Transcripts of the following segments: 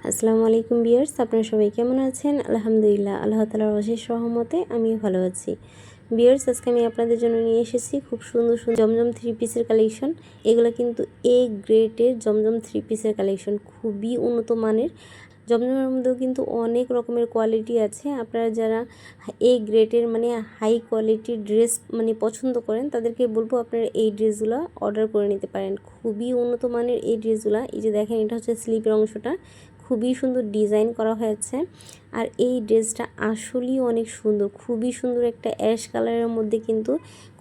আসসালামু আলাইকুম ভিউয়ার্স, আপনারা সবাই কেমন আছেন? আলহামদুলিল্লাহ, আল্লাহ তাআলার অশেষ রহমতে আমিও ভালো আছি। ভিউয়ার্স, আজকে আমি আপনাদের জন্য নিয়ে এসেছি খুব সুন্দর সুন্দর জমজম থ্রি পিসের কালেকশন। এগুলো কিন্তু এ গ্রেডের জমজম থ্রি পিসের কালেকশন, খুবই উন্নত মানের। জমজমের মধ্যেও কিন্তু অনেক রকমের কোয়ালিটি আছে। আপনারা যারা এ গ্রেডের মানে হাই কোয়ালিটির ড্রেস পছন্দ করেন, তাদেরকে বলবো আপনারা এই ড্রেসগুলো অর্ডার করে নিতে পারেন। খুবই উন্নত মানের এই ড্রেসগুলো। এই যে দেখেন, এটা হচ্ছে স্লিপের অংশটা, খুবই সুন্দর ডিজাইন করা হয়েছে। আর এই ড্রেসটা আসলেই অনেক সুন্দর, খুবই সুন্দর একটা অ্যাশ কালারের মধ্যে কিন্তু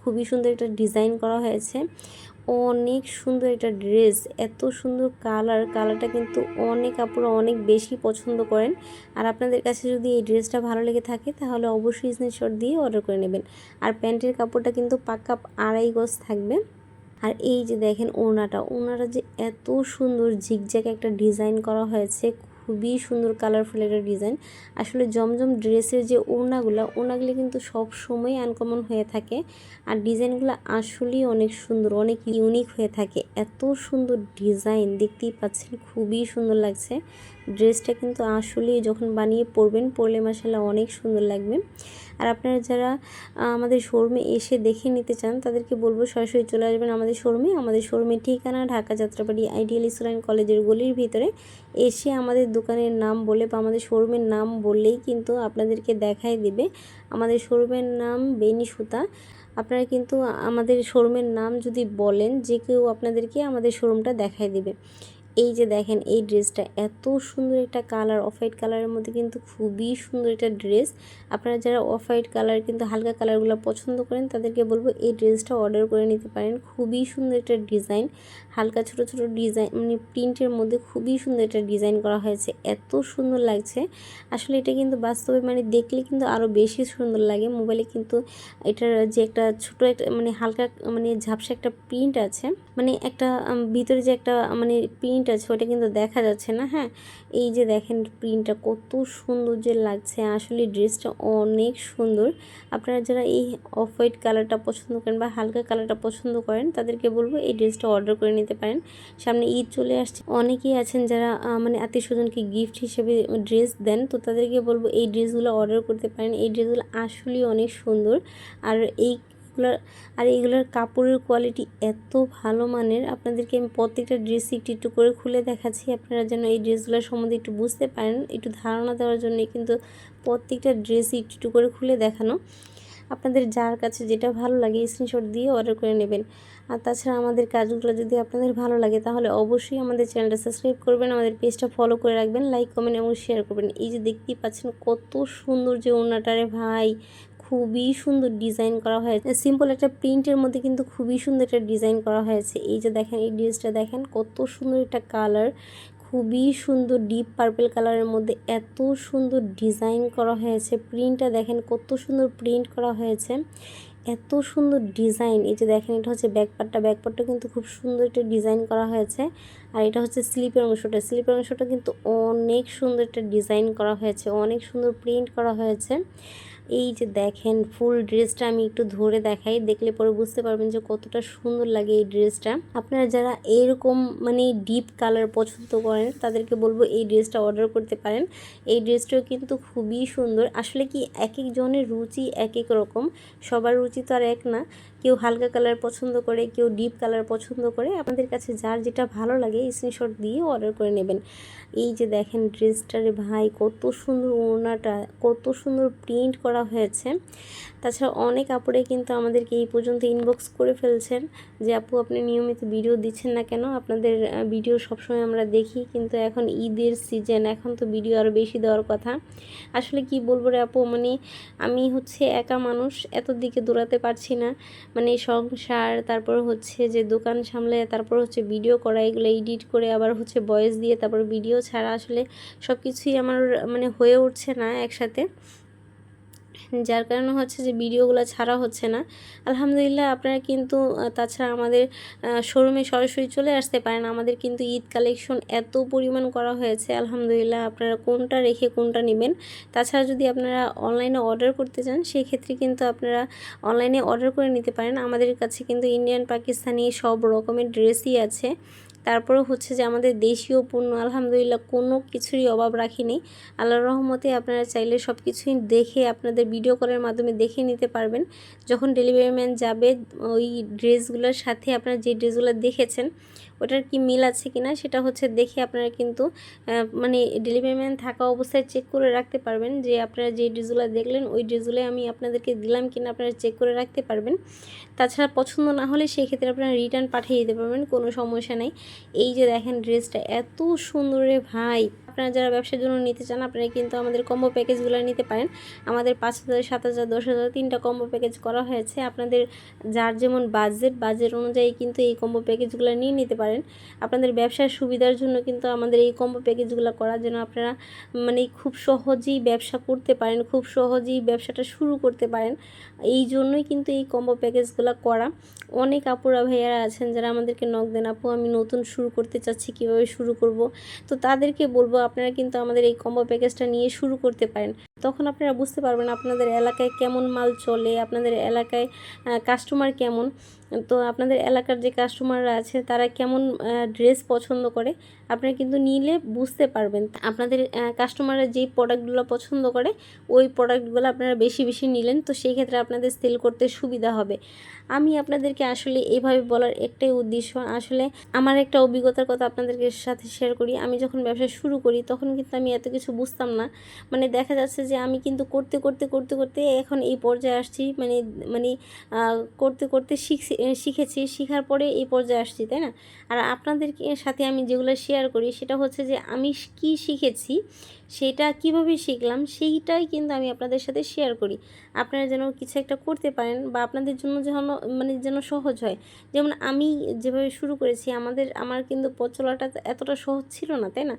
খুবই সুন্দর একটা ডিজাইন করা হয়েছে। অনেক সুন্দর একটা ড্রেস, এত সুন্দর কালারটা কিন্তু অনেক আপুরা অনেক বেশি পছন্দ করেন। আর আপনাদের কাছে যদি এই ড্রেসটা ভালো লেগে থাকে তাহলে অবশ্যই স্ক্রিনশট দিয়ে অর্ডার করে নেবেন। আর প্যান্টের কাপড়টা কিন্তু পাক্কা 2.5 গজ থাকবে। আর এই যে দেখেন, ওড়নাটা যে এত সুন্দর ঝিকঝ্যাক একটা ডিজাইন করা হয়েছে, খুবই সুন্দর কালারফুল একটা ডিজাইন। আসলে জমজম ড্রেসের যে ওড়নাগুলো কিন্তু সব সময় আনকমন হয়ে থাকে। আর ডিজাইনগুলো আসলেই অনেক সুন্দর, অনেক ইউনিক হয়ে থাকে। এত সুন্দর ডিজাইন, দেখতেই পাচ্ছেন, খুবই সুন্দর লাগছে। ড্রেসটা কিন্তু আসলেই যখন বানিয়ে পরলে মাশাআল্লাহ অনেক সুন্দর লাগবে। আর আপনারা যারা আমাদের শোরুমে এসে দেখে নিতে চান, তাদেরকে বলবো সরাসরি চলে আসবেন আমাদের শোরুমে। আমাদের শোরুমের ঠিকানা ঢাকা যাত্রাবাড়ি আইডিয়াল ইসলাম কলেজের গলির ভিতরে। এসে আমাদের দোকানের নাম বলে বা আমাদের শোরুমের নাম বললেই কিন্তু আপনাদেরকে দেখাই দিবে। আমাদের শোরুমের নাম বেনি সুতা। আপনারা কিন্তু আমাদের শোরুমের নাম যদি বলেন, যে কেউ আপনাদেরকে আমাদের শোরুমটা দেখাই দিবে। এই যে দেখেন, এই ড্রেসটা এত সুন্দর একটা কালার, অফ হোয়াইট কালারের মধ্যে কিন্তু খুবই সুন্দর একটা ড্রেস। আপনারা যারা অফ হোয়াইট কালার কিন্তু হালকা কালারগুলো পছন্দ করেন, তাদেরকে বলবো এই ড্রেসটা অর্ডার করে নিতে পারেন। খুবই সুন্দর একটা ডিজাইন, হালকা ছোট ছোট ডিজাইন প্রিন্টের মধ্যে খুবই সুন্দর একটা ডিজাইন করা হয়েছে, এত সুন্দর লাগছে। আসলে এটা কিন্তু বাস্তবে দেখলে কিন্তু আরও বেশি সুন্দর লাগে। মোবাইলে কিন্তু এটার যে একটা ছোট একটা হালকা ঝাপসা একটা প্রিন্ট আছে, একটা ভিতরে যে একটা প্রিন্ট আছে, ওটা কিন্তু দেখা যাচ্ছে না। হ্যাঁ, এই যে দেখেন প্রিন্টটা কত সুন্দর যে লাগছে, আসলে ড্রেসটা অনেক সুন্দর। আপনারা যারা এই অফ হোয়াইট কালারটা পছন্দ করেন বা হালকা কালারটা পছন্দ করেন, তাদেরকে বলবো এই ড্রেসটা অর্ডার করে নিতে পারেন। সামনে ঈদ চলে আসছে, অনেকেই আছেন যারা আত্মীয় স্বজনকে গিফট হিসেবে ড্রেস দেন, তো তাদেরকে বলবো এই ড্রেসগুলো অর্ডার করতে পারেন। এই ড্রেসগুলো আসলেই অনেক সুন্দর। আর এইগুলোর কাপড়ের কোয়ালিটি এত ভালো মানের। আপনাদেরকে আমি প্রত্যেকটা ড্রেস একটু একটু করে খুলে দেখাচ্ছি, আপনারা যেন এই ড্রেসগুলোর সম্বন্ধে একটু বুঝতে পারেন, একটু ধারণা দেওয়ার জন্য কিন্তু প্রত্যেকটা ড্রেস একটু একটু করে খুলে দেখানো। আপনাদের যার কাছে যেটা ভালো লাগে স্ক্রিনশট দিয়ে অর্ডার করে নেবেন। আর তাছাড়া আমাদের কাজগুলো যদি আপনাদের ভালো লাগে তাহলে অবশ্যই আমাদের চ্যানেলটা সাবস্ক্রাইব করবেন, আমাদের পেজটা ফলো করে রাখবেন, লাইক কমেন্ট এবং শেয়ার করবেন। এই যে দেখতেই পাচ্ছেন কত সুন্দর যে ওড়নাটারে ভাই, খুবই সুন্দর ডিজাইন করা হয়েছে। সিম্পল একটা প্রিন্টের মধ্যে কিন্তু খুবই সুন্দর একটা ডিজাইন করা হয়েছে। এই যে দেখেন, এই ড্রেসটা দেখেন কত সুন্দর একটা কালার, খুবই সুন্দর ডিপ পার্পল কালারের মধ্যে এত সুন্দর ডিজাইন করা হয়েছে। প্রিন্টটা দেখেন কত সুন্দর প্রিন্ট করা হয়েছে, এত সুন্দর ডিজাইন। এই যে দেখেন, এটা হচ্ছে ব্যাকপার্টটা কিন্তু খুব সুন্দর একটা ডিজাইন করা হয়েছে। আর এটা হচ্ছে স্লিপের অংশটা কিন্তু অনেক সুন্দর একটা ডিজাইন করা হয়েছে, অনেক সুন্দর প্রিন্ট করা হয়েছে। এই যে দেখেন, ফুল ড্রেসটা আমি একটু ধরে দেখাই, দেখলে পরে বুঝতে পারবেন যে কতটা সুন্দর লাগে এই ড্রেসটা। আপনারা যারা এরকম ডিপ কালার পছন্দ করেন, তাদেরকে বলবো এই ড্রেসটা অর্ডার করতে পারেন। এই ড্রেসটাও কিন্তু খুবই সুন্দর। আসলে কি, এক একজনের রুচি এক এক রকম, সবার রুচি তো আর এক না। কেউ হালকা কালার পছন্দ করে, কেউ ডিপ কালার পছন্দ করে। আপনাদের কাছে যার যেটা ভালো লাগে স্ক্রিনশট দিয়ে অর্ডার করে নেবেন। এই যে দেখেন ড্রেসটারে ভাই, কত সুন্দর ওড়নাটা, কত সুন্দর প্রিন্ট করা হয়েছে। তাছাড়া অনেক আপুরে কিন্তু আমাদেরকে এই পর্যন্ত ইনবক্স করে ফেলছেন যে আপু, আপনি নিয়মিত ভিডিও দিচ্ছেন না কেন? আপনাদের ভিডিও সবসময় আমরা দেখি, কিন্তু এখন ঈদের সিজন, এখন তো ভিডিও আরও বেশি দেওয়ার কথা। আসলে কি বলবো রে আপু, আমি হচ্ছে একা মানুষ, এত দিকে দৌড়াতে পারছি না। সংসার, তারপর হচ্ছে যে দোকান সামলে, তারপর হচ্ছে ভিডিও করা, এগুলো এডিট করে আবার হচ্ছে ভয়েস দিয়ে তারপর ভিডিও ছাড়া, আসলে সব কিছুই আমার হয়ে উঠছে না একসাথে, যার কারণে হচ্ছে যে ভিডিওগুলো ছাড়া হচ্ছে না। আলহামদুলিল্লাহ, আপনারা কিন্তু তাছাড়া আমাদের শোরুমে সরাসরি চলে আসতে পারেন। আমাদের কিন্তু ঈদ কালেকশন এত পরিমাণ করা হয়েছে, আলহামদুলিল্লাহ, আপনারা কোনটা রেখে কোনটা নেবেন। তাছাড়া যদি আপনারা অনলাইনে অর্ডার করতে চান, সেক্ষেত্রে কিন্তু আপনারা অনলাইনে অর্ডার করে নিতে পারেন। আমাদের কাছে কিন্তু ইন্ডিয়ান, পাকিস্তানি সব রকমের ড্রেসই আছে। তারপরে হচ্ছে যে আমাদের দেশীয় পণ্য আলহামদুলিল্লাহ কোনো কিছুরই অভাব রাখিনি। আল্লাহর রহমতে আপনারা চাইলে সব কিছুই দেখে আপনাদের ভিডিও কলের মাধ্যমে দেখে নিতে পারবেন। যখন ডেলিভারি ম্যান যাবে ওই ড্রেসগুলোর সাথে আপনারা যে ড্রেসগুলো দেখেছেন ওটার কি মিল আছে কিনা সেটা হচ্ছে দেখে আপনারা কিন্তু মানে ডেলিভারি ম্যান থাকা অবস্থায় চেক করে রাখতে পারবেন যে আপনারা যে ড্রেসগুলো দেখলেন ওই ড্রেসগুলো আমি আপনাদেরকে দিলাম কিনা আপনারা চেক করে রাখতে পারবেন। তাছাড়া পছন্দ না হলে সেই ক্ষেত্রে আপনারা রিটার্ন পাঠিয়ে দিতে পারবেন, কোনো সমস্যা নেই। এই যে দেখেন ড্রেসটা এত সুন্দর রে ভাই, আপনারা যারা ব্যবসার জন্য নিতে চান আপনারা কিন্তু আমাদের কম্বো প্যাকেজগুলো নিতে পারেন। আমাদের 5,000, 7,000, 10,000 3টা কম্বো প্যাকেজ করা হয়েছে। আপনাদের যার যেমন বাজেট অনুযায়ী কিন্তু এই কম্বো প্যাকেজগুলো নিয়ে নিতে পারেন। আপনাদের ব্যবসার সুবিধার জন্য কিন্তু আমাদের এই কম্বো প্যাকেজগুলো করার জন্য আপনারা মানে খুব সহজেই ব্যবসা করতে পারেন, খুব সহজেই ব্যবসাটা শুরু করতে পারেন। এই জন্যই কিন্তু এই কম্বো প্যাকেজগুলো করা। অনেক আপুরা ভাইয়ারা আছেন যারা আমাদেরকে নক দেন, আপু আমি নতুন শুরু করতে চাচ্ছি, কীভাবে শুরু করব। তো তাদেরকে বলবো আপনারা কিন্তু আমাদের এই কম্বো প্যাকেজটা নিয়ে শুরু করতে পারেন। তখন আপনারা বুঝতে পারবেন আপনাদের এলাকায় কেমন মাল চলে, আপনাদের এলাকায় কাস্টমার কেমন। তো আপনাদের এলাকার যে কাস্টমাররা আছে তারা কেমন ড্রেস পছন্দ করে আপনারা কিন্তু নিলে বুঝতে পারবেন। আপনাদের কাস্টমাররা যেই প্রোডাক্টগুলো পছন্দ করে ওই প্রোডাক্টগুলো আপনারা বেশি বেশি নিলেন, তো সেই ক্ষেত্রে আপনাদের সেল করতে সুবিধা হবে। আমি আপনাদেরকে আসলে এভাবে বলার একটাই উদ্দেশ্য, আসলে আমার একটা অভিজ্ঞতার কথা আপনাদেরকে সাথে শেয়ার করি। আমি যখন ব্যবসা শুরু করি তখন কিন্তু আমি এত কিছু বুঝতাম না। মানে দেখা যাচ্ছে যে আমি কিন্তু করতে করতে করতে করতে এখন এই পর্যায়ে আসছি, মানে মানে করতে করতে শিখেছি, শেখার পরে এই পর্যায়ে আসছি, তাই না? আর আপনাদেরকে সাথে আমি যেগুলো শেয়ার করি সেটা হচ্ছে যে আমি কি শিখেছি, সেটা কিভাবে শিখলাম সেইটাই কিন্তু আমি আপনাদের সাথে শেয়ার করি। আপনারা যেন কিছু একটা করতে পারেন বা আপনাদের জন্য যেন মানে যেন সহজ হয়। যেমন আমি যেভাবে শুরু করেছি আমার কিন্তু পথ চলাটা এতটা সহজ ছিল না, তাই না?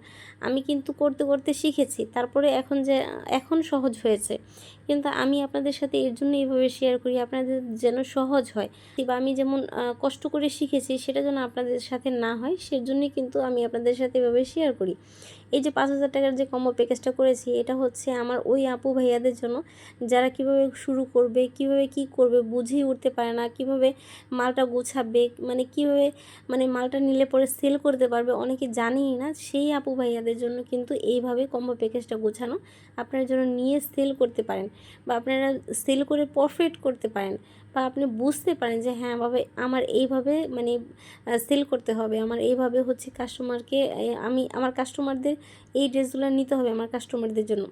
আমি কিন্তু করতে করতে শিখেছি, তারপরে এখন সহজ হয়েছে। কিন্তু আমি আপনাদের সাথে এর জন্য এইভাবে শেয়ার করি আপনাদের যেন সহজ হয়, বা আমি যেমন কষ্ট করে শিখেছি সেটা যেন আপনাদের সাথে না হয়, সেজন্যই কিন্তু আমি আপনাদের সাথে এভাবে শেয়ার করি। এই যে 5,000 টাকার যে কম্বো প্যাকেজটা করেছি এটা হচ্ছে আমার ওই আপু ভাইয়াদের জন্য যারা কিভাবে শুরু করবে, কিভাবে কি করবে বুঝেই উঠতে পারে না, কিভাবে মালটা গোছাবে, মানে কিভাবে মানে মালটা নিলে পরে সেল করতে পারবে অনেকে জানেই না। সেই আপু ভাইয়াদের জন্য কিন্তু এইভাবে কম্বো প্যাকেজটা গোছানো, আপনারা যেন নিয়ে সেল করতে পারেন বা আপনারা সেল করে প্রফিট করতে পারেন, বা আপনি বুঝতে পারেন যে হ্যাঁ ভাবে আমার এইভাবে মানে সেল করতে হবে, আমার এইভাবে হচ্ছে কাস্টমারকে আমি আমার কাস্টমারদের এই ড্রেসগুলো নিতে হবে আমার কাস্টমারদের জন্য।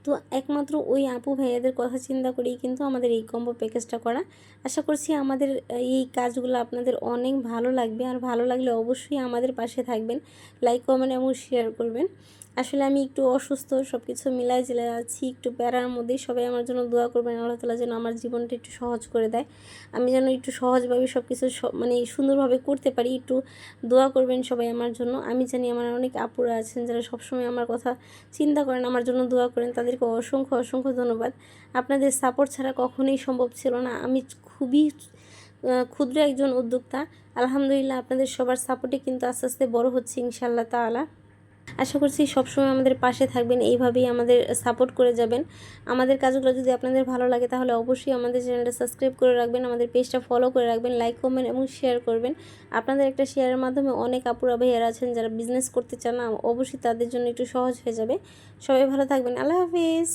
তো একমাত্র ওই আপু ভাইয়াদের কথা চিন্তা করেই কিন্তু আমাদের এই কম্বো প্যাকেজটা করা। আশা করছি আমাদের এই কাজগুলো আপনাদের অনেক ভালো লাগবে, আর ভালো লাগলে অবশ্যই আমাদের পাশে থাকবেন, লাইক কমেন্ট এবং শেয়ার করবেন। আসলে আমি একটু অসুস্থ, সব কিছু মিলাই জিলাই আছি, একটু প্যারার মধ্যেই। সবাই আমার জন্য দোয়া করবেন, আল্লাহ তাআলা যেন আমার জীবনটা একটু সহজ করে দেয়, আমি যেন একটু সহজভাবে সব কিছু মানে সুন্দরভাবে করতে পারি। একটু দোয়া করবেন সবাই আমার জন্য। আমি জানি আমার অনেক আপুরা আছেন যারা সবসময় আমার কথা চিন্তা করেন, আমার জন্য দোয়া করেন, তাদেরকে অসংখ্য অসংখ্য ধন্যবাদ। আপনাদের সাপোর্ট ছাড়া কখনোই সম্ভব ছিল না। আমি খুবই ক্ষুদ্র একজন উদ্যোক্তা, আলহামদুলিল্লাহ আপনাদের সবার সাপোর্টে কিন্তু আস্তে আস্তে বড় হচ্ছে ইনশাআল্লাহ তাআলা। আশা করছি সবসময় আমাদের পাশে থাকবেন, এইভাবেই আমাদের সাপোর্ট করে যাবেন। আমাদের কাজগুলো যদি আপনাদের ভালো লাগে তাহলে অবশ্যই আমাদের চ্যানেলটা সাবস্ক্রাইব করে রাখবেন, আমাদের পেজটা ফলো করে রাখবেন, লাইক কমেন্ট এবং শেয়ার করবেন। আপনাদের একটা শেয়ারের মাধ্যমে অনেক আপুরা ভাইয়ারা আছেন যারা বিজনেস করতে চান না, অবশ্যই তাদের জন্য একটু সহজ হয়ে যাবে। সবাই ভালো থাকবেন, আল্লাহ হাফিজ।